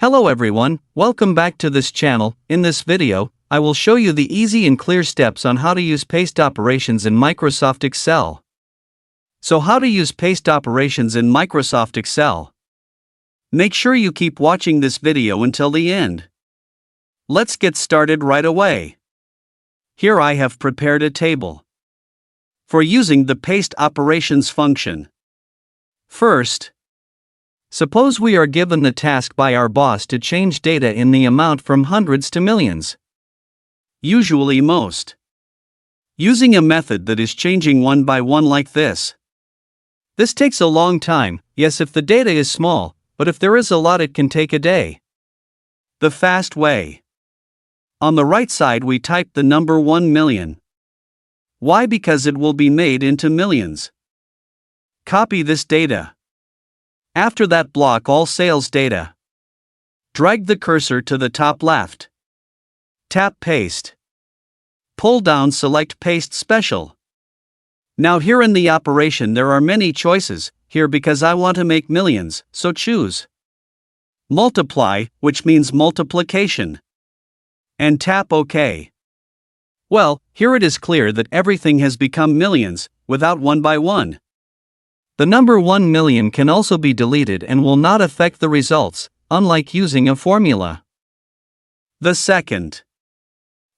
Hello everyone, welcome back to this channel. In this video, I will show you the easy and clear steps on how to use paste operations in Microsoft Excel. So how to use paste operations in Microsoft Excel? Make sure you keep watching this video until the end. Let's get started right away. Here I have prepared a table for using the paste operations function. First, suppose we are given the task by our boss to change data in the amount from hundreds to millions. Usually most. Using a method that is changing one by one like this. This takes a long time, yes if the data is small, but if there is a lot it can take a day. The fast way. On the right side we type the number 1 million. Why? Because it will be made into millions. Copy this data. After that, block all sales data. Drag the cursor to the top left. Tap Paste. Pull down, select Paste Special. Now here in the operation there are many choices, here because I want to make millions, so choose Multiply, which means multiplication. And tap OK. Well, here it is clear that everything has become millions, without one by one. The number 1 million can also be deleted and will not affect the results, unlike using a formula. The second.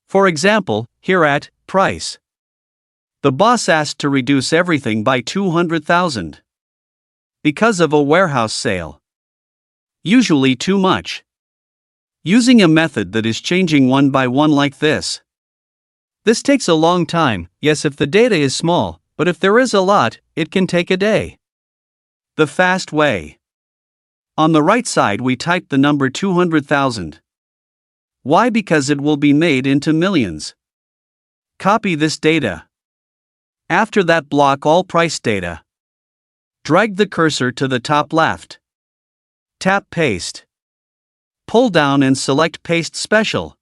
For example, here at price. The boss asked to reduce everything by 200,000. Because of a warehouse sale. Usually too much. Using a method that is changing one by one like this. This takes a long time, yes if the data is small, but if there is a lot, it can take a day. The fast way. On the right side we type the number 200,000. Why? Because it will be made into millions. Copy this data. After that, block all price data. Drag the cursor to the top left. Tap Paste. Pull down and select Paste Special.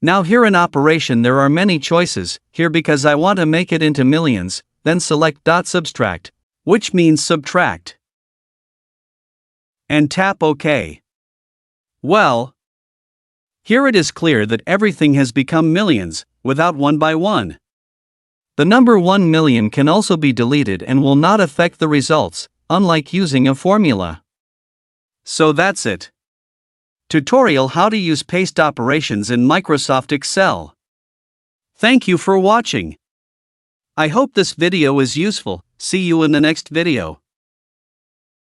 Now here in operation there are many choices, here because I want to make it into millions, then select .subtract, which means subtract. And tap OK. Well, here it is clear that everything has become millions, without one by one. The number 1 million can also be deleted and will not affect the results, unlike using a formula. So that's it. Tutorial how to use paste operations in Microsoft Excel. Thank you for watching. I hope this video is useful. See you in the next video.